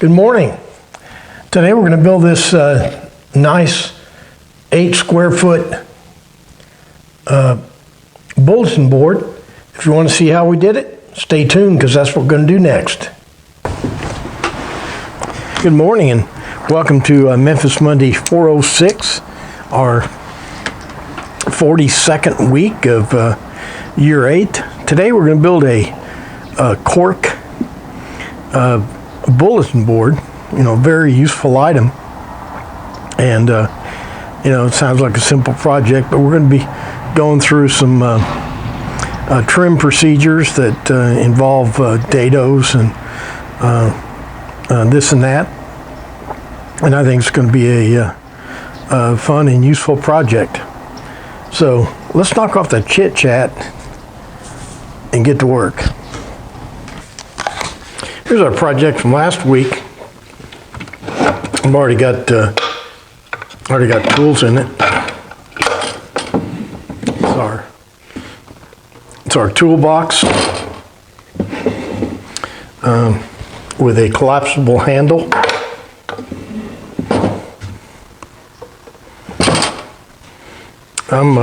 Good morning. Today we're going to build this nice 8 square foot bulletin board. If you want to see how we did it, stay tuned because that's what we're going to do next. Good morning and welcome to Memphis Monday 406, our 42nd week of year 8. Today we're going to build a cork bulletin board, very useful item. And, it sounds like a simple project, but we're going to be going through some trim procedures that involve dados and this and that. And I think it's going to be a fun and useful project. So let's knock off the chit chat and get to work. Here's our project from last week. I've already got tools in it. It's our toolbox with a collapsible handle. I'm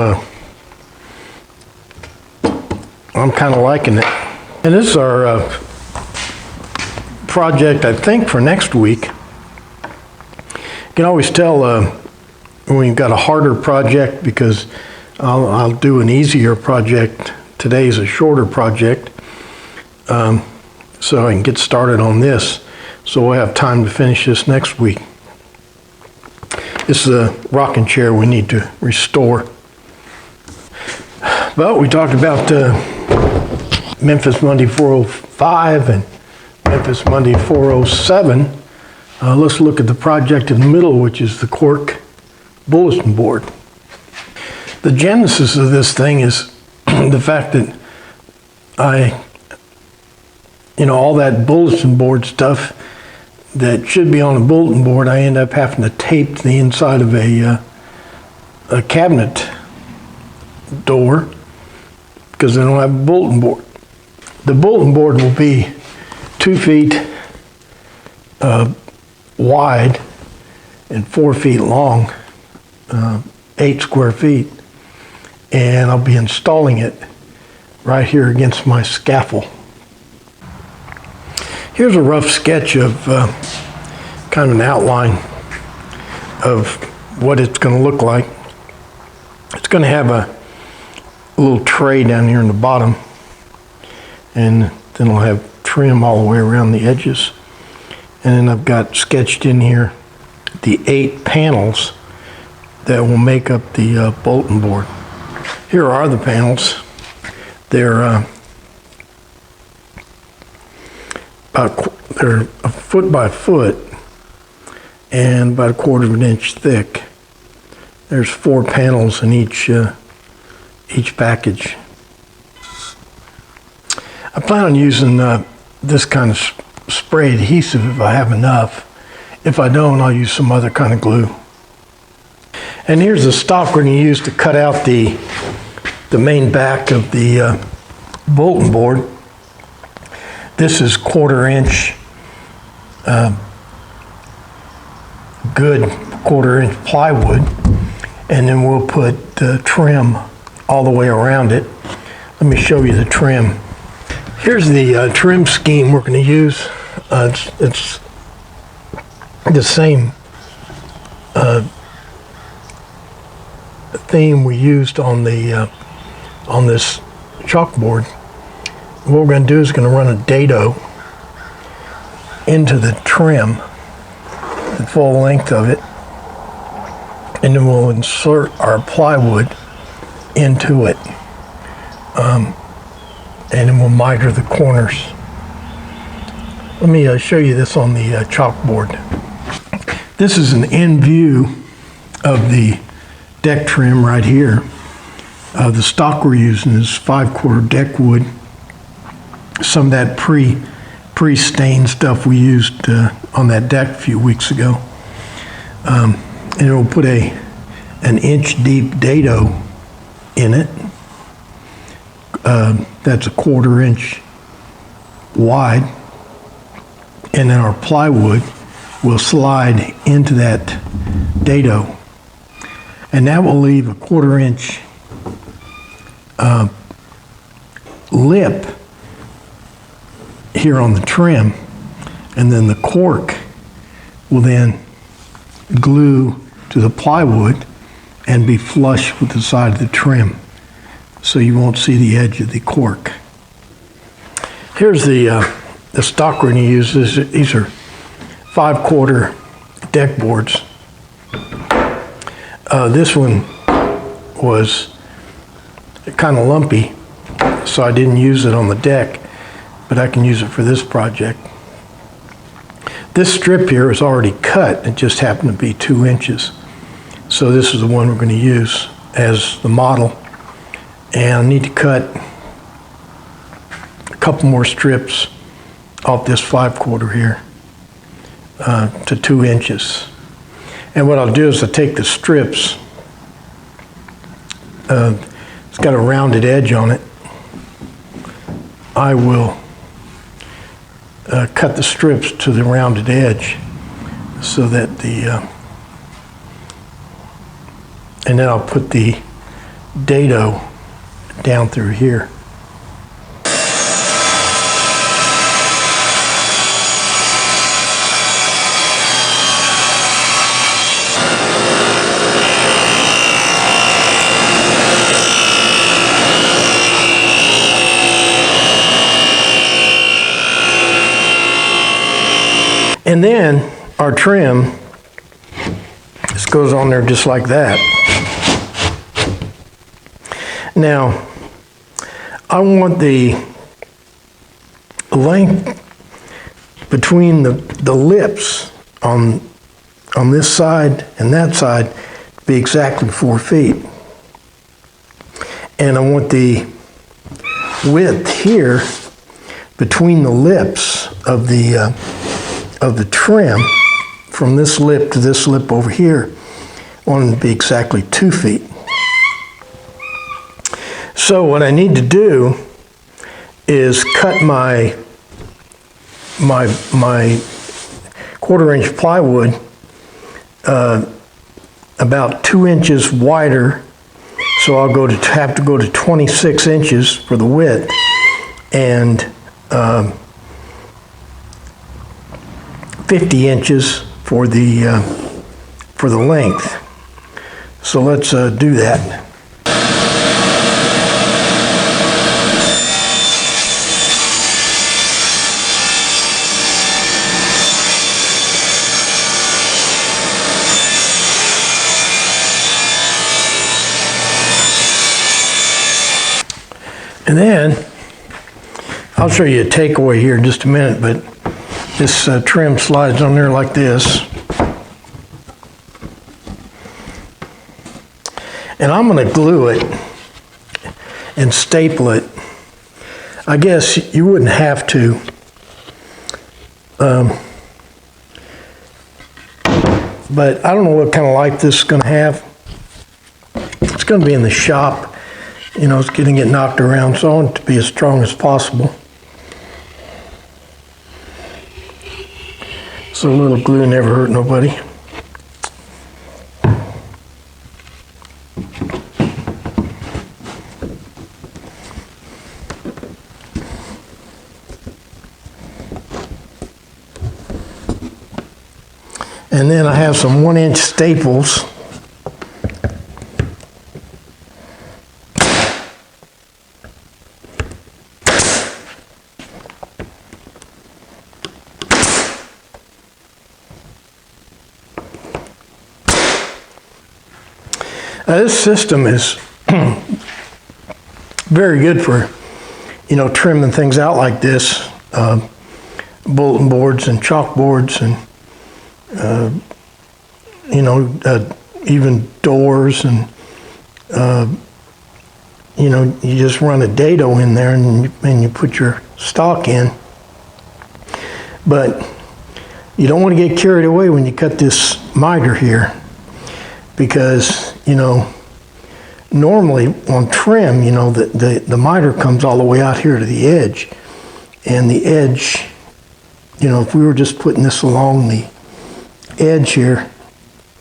kind of liking it. And this is our project, I think, for next week. You can always tell when you've got a harder project because I'll do an easier project. Today's a shorter project, so I can get started on this. So we'll have time to finish this next week. This is a rocking chair we need to restore. But we talked about Memphis Monday 405 and Memphis Monday 407. Let's look at the project in the middle, which is the Cork Bulletin board. The genesis of this thing is the fact that all that bulletin board stuff that should be on a bulletin board, I end up having to tape to the inside of a cabinet door because I don't have a bulletin board. The bulletin board will be 2 feet wide and 4 feet long, 8 square feet. And I'll be installing it right here against my scaffold. Here's a rough sketch of kind of an outline of what it's going to look like. It's going to have a little tray down here in the bottom, and then it'll have trim all the way around the edges. And then I've got sketched in here the 8 panels that will make up the bulletin board. Here are the panels. They're they're a foot by foot and about 1/4 of an inch thick. There's 4 panels in each package. I plan on using this kind of spray adhesive if I have enough. If I don't, I'll use some other kind of glue. And here's the stock we're going to use to cut out the main back of the bulletin board. This is 1/4 inch, good 1/4 inch plywood, and then we'll put trim all the way around it. Let me show you the trim. Here's the trim scheme we're going to use. It's the same theme we used on the on this chalkboard. What we're going to do is going to run a dado into the trim, the full length of it, and then we'll insert our plywood into it, and then we'll miter the corners. Let me show you this on the chalkboard. This is an end view of the deck trim right here. The stock we're using is 5/4 deck wood. Some of that pre-stained stuff we used on that deck a few weeks ago. And we'll put an inch deep dado in it. That's a 1/4 inch wide. and then our plywood will slide into that dado. And that will leave a 1/4 inch lip here on the trim, and then the cork will then glue to the plywood and be flush with the side of the trim, so you won't see the edge of the cork. Here's the stock we're going to use. These are 5/4 deck boards. This one was kind of lumpy, so I didn't use it on the deck, but I can use it for this project. This strip here is already cut. It just happened to be 2 inches. So this is the one we're going to use as the model. And I need to cut a couple more strips off this 5/4 here to 2 inches. And what I'll do is I'll take the strips, it's got a rounded edge on it. I will cut the strips to the rounded edge so that and then I'll put the dado down through here. And then our trim, this goes on there just like that. Now, I want the length between the lips on this side and that side to be exactly 4 feet. And I want the width here between the lips of the trim, from this lip to this lip over here, I want it to be exactly 2 feet. So what I need to do is cut my 1/4 inch plywood about 2 inches wider. So I'll have to go to 26 inches for the width, and 50 inches for the length. So let's do that. And then I'll show you a takeaway here in just a minute, but this trim slides on there like this. And I'm going to glue it and staple it. I guess you wouldn't have to. But I don't know what kind of life this is going to have. It's going to be in the shop. You know, it's going to get knocked around, so I want it to be as strong as possible. So a little glue never hurt nobody. And then I have some 1-inch staples. This system is very good for, you know, trimming things out like this, bulletin boards and chalkboards and, you know, even doors, and, you know, you just run a dado in there and you put your stock in. But you don't want to get carried away when you cut this miter here, because, you know, normally on trim, you know, the miter comes all the way out here to the edge, and the edge you know, if we were just putting this along the edge here,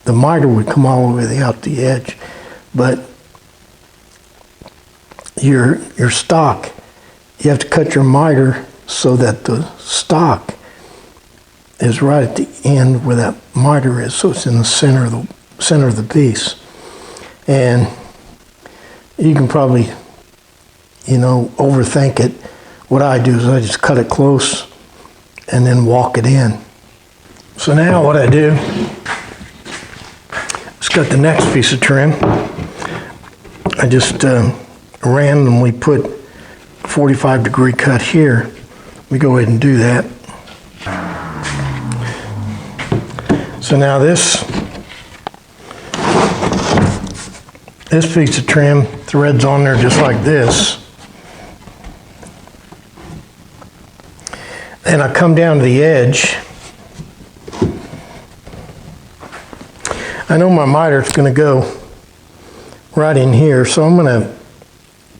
the miter would come all the way out the edge. But your stock, you have to cut your miter so that the stock is right at the end where that miter is, so it's in the center of the piece. And you can probably, you know, overthink it. What I do is I just cut it close and then walk it in. So now what I do is cut the next piece of trim. I just randomly put a 45-degree cut here. We go ahead and do that. So now this piece of trim threads on there just like this. And I come down to the edge. I know my miter is going to go right in here, so I'm going to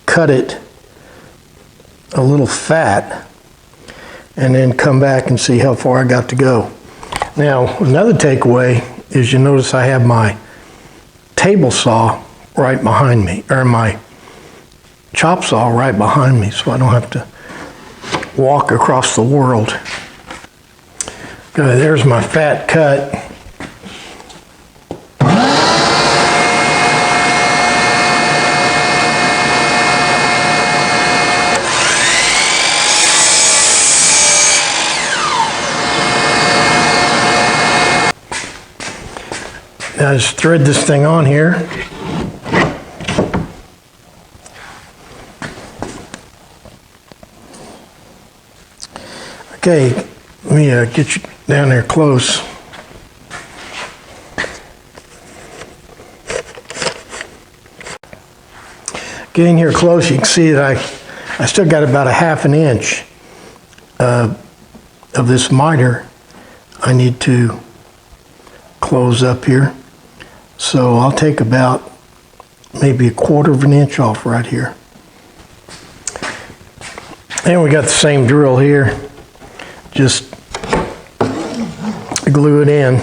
cut it a little fat and then come back and see how far I got to go. Now, another takeaway is you notice I have my table saw right behind me, or my chop saw right behind me, so I don't have to walk across the world. Okay, there's my fat cut. Now just thread this thing on here. Okay, let me get you down there close. Getting here close, you can see that I still got about a ½ an inch of this miter I need to close up here. So I'll take about maybe a ¼ an inch off right here. And we got the same drill here. Just glue it in.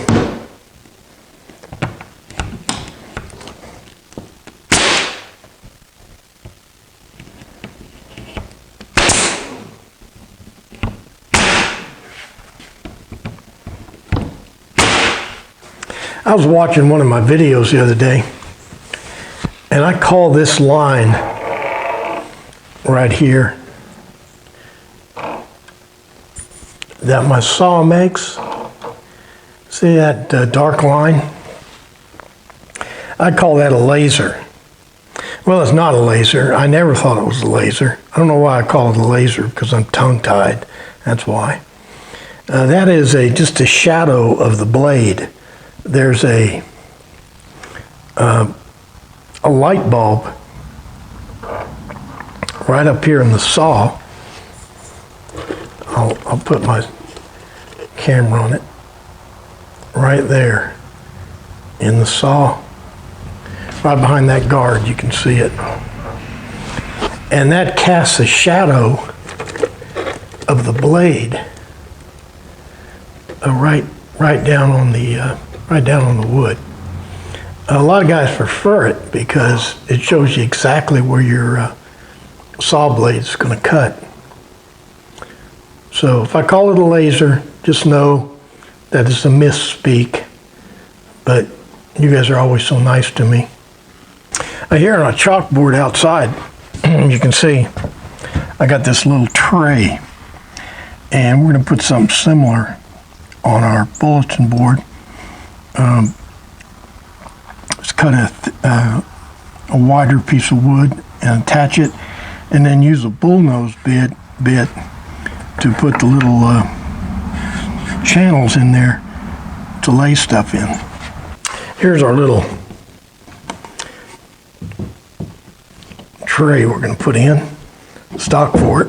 I was watching one of my videos the other day, and I call this line right here that my saw makes. See that dark line? I call that a laser. Well, it's not a laser. I never thought it was a laser. I don't know why I call it a laser, because I'm tongue-tied. That's why. That is just a shadow of the blade. There's a light bulb right up here in the saw. I'll put my camera on it. Right there in the saw. Right behind that guard, you can see it. And that casts a shadow of the blade right down on the wood. A lot of guys prefer it because it shows you exactly where your saw blade is going to cut. So if I call it a laser, just know that it's a misspeak, but you guys are always so nice to me. Here on a chalkboard outside, you can see I got this little tray, and we're going to put something similar on our bulletin board. Just cut a wider piece of wood and attach it, and then use a bullnose bit to put the little channels in there to lay stuff in. Here's our little tray we're going to put in, stock for it.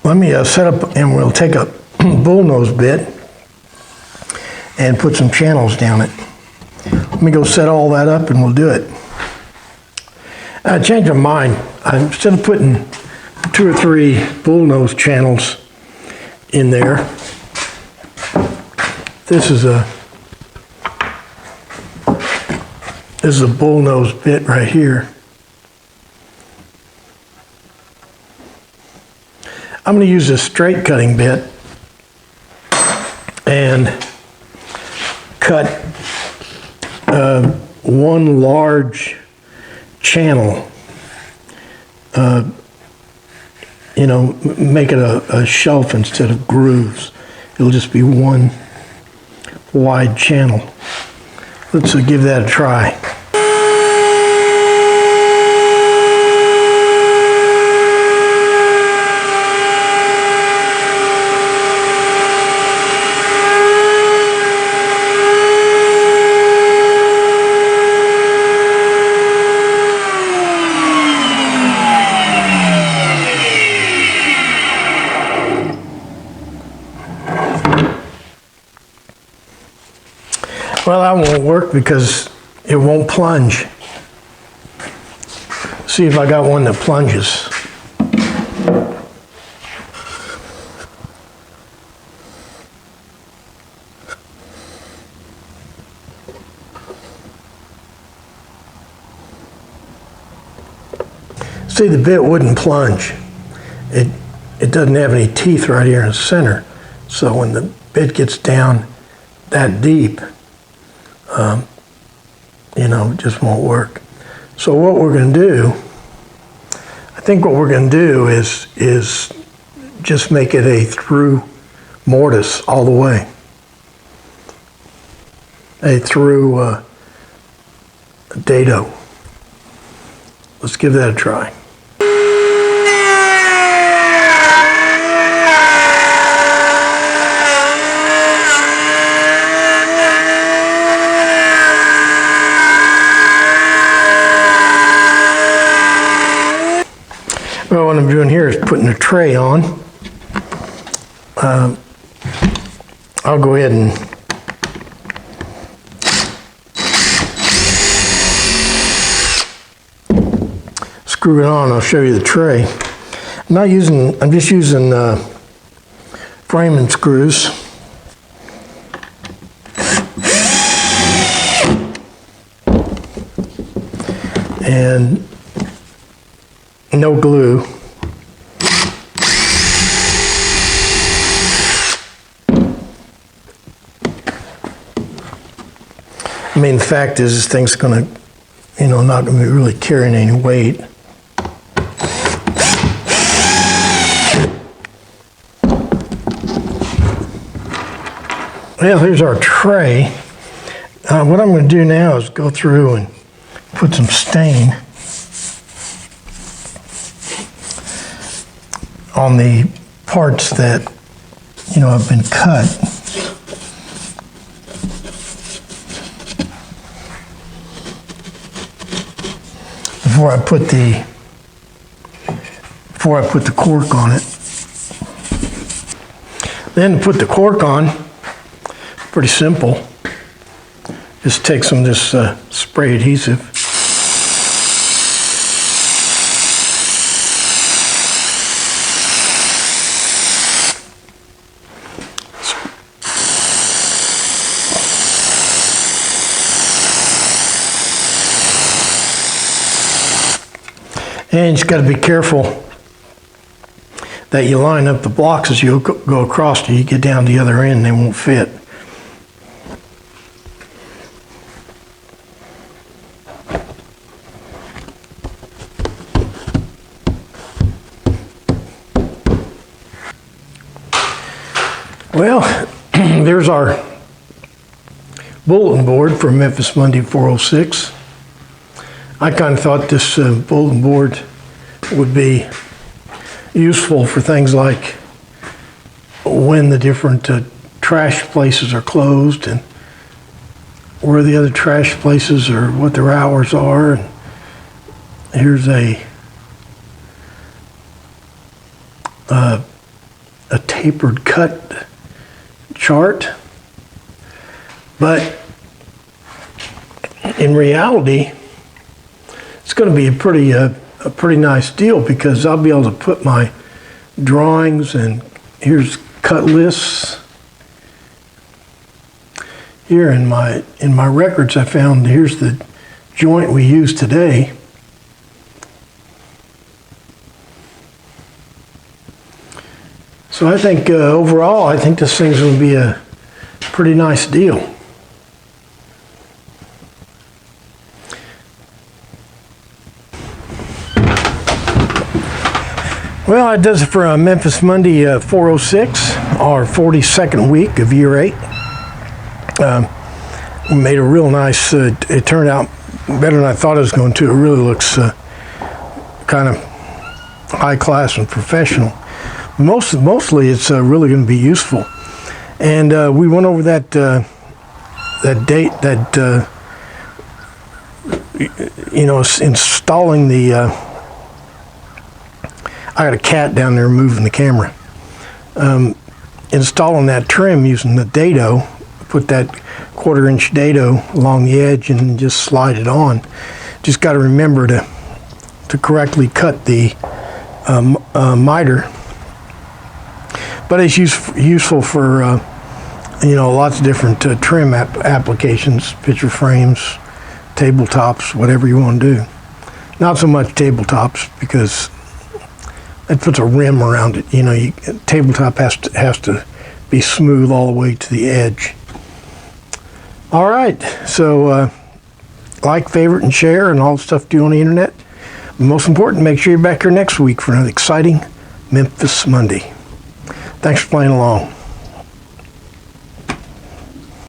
Let me set up, and we'll take a bullnose bit and put some channels down it. Let me go set all that up and we'll do it. I changed my mind. Instead of putting 2 or 3 bullnose channels in there. This is a bullnose bit right here. I'm going to use a straight cutting bit and cut one large channel. Make it a shelf instead of grooves. It'll just be one wide channel. Let's give that a try. Well, that won't work because it won't plunge. See if I got one that plunges. See, the bit wouldn't plunge. It doesn't have any teeth right here in the center. So when the bit gets down that deep, it just won't work. So what we're going to do, I think what we're going to do is just make it a through mortise all the way. A through dado. Let's give that a try. Well, what I'm doing here is putting a tray on. I'll go ahead and screw it on. I'll show you the tray. I'm just using framing screws. And no glue. I mean, the fact is, this thing's gonna, not gonna be really carrying any weight. Well, here's our tray. What I'm gonna do now is go through and put some stain on the parts that, have been cut. Before I put the cork on it. Then to put the cork on, pretty simple. Just take some of this spray adhesive. And you just got to be careful that you line up the blocks as you go across till you get down to the other end, they won't fit. Well, there's our bulletin board for Memphis Monday 406. I kind of thought this bulletin board would be useful for things like when the different trash places are closed and where the other trash places are, what their hours are. And here's a tapered cut chart, but in reality, it's going to be a pretty nice deal because I'll be able to put my drawings, and here's cut lists. Here in my records, I found here's the joint we used today. So I think overall, I think this thing's going to be a pretty nice deal. Well, that does it for Memphis Monday 406, our 42nd week of year 8. We made a real nice, it turned out better than I thought it was going to. It really looks kind of high class and professional. Mostly it's really going to be useful. And we went over that date, installing the, I got a cat down there moving the camera. Installing that trim using the dado, put that 1/4-inch dado along the edge and just slide it on. Just got to remember to correctly cut the miter. But it's useful for lots of different trim applications, picture frames, tabletops, whatever you want to do. Not so much tabletops because it puts a rim around it. Tabletop has to be smooth all the way to the edge. All right, so like, favorite, and share, and all the stuff to do on the internet. Most important, make sure you're back here next week for another exciting Memphis Monday. Thanks for playing along.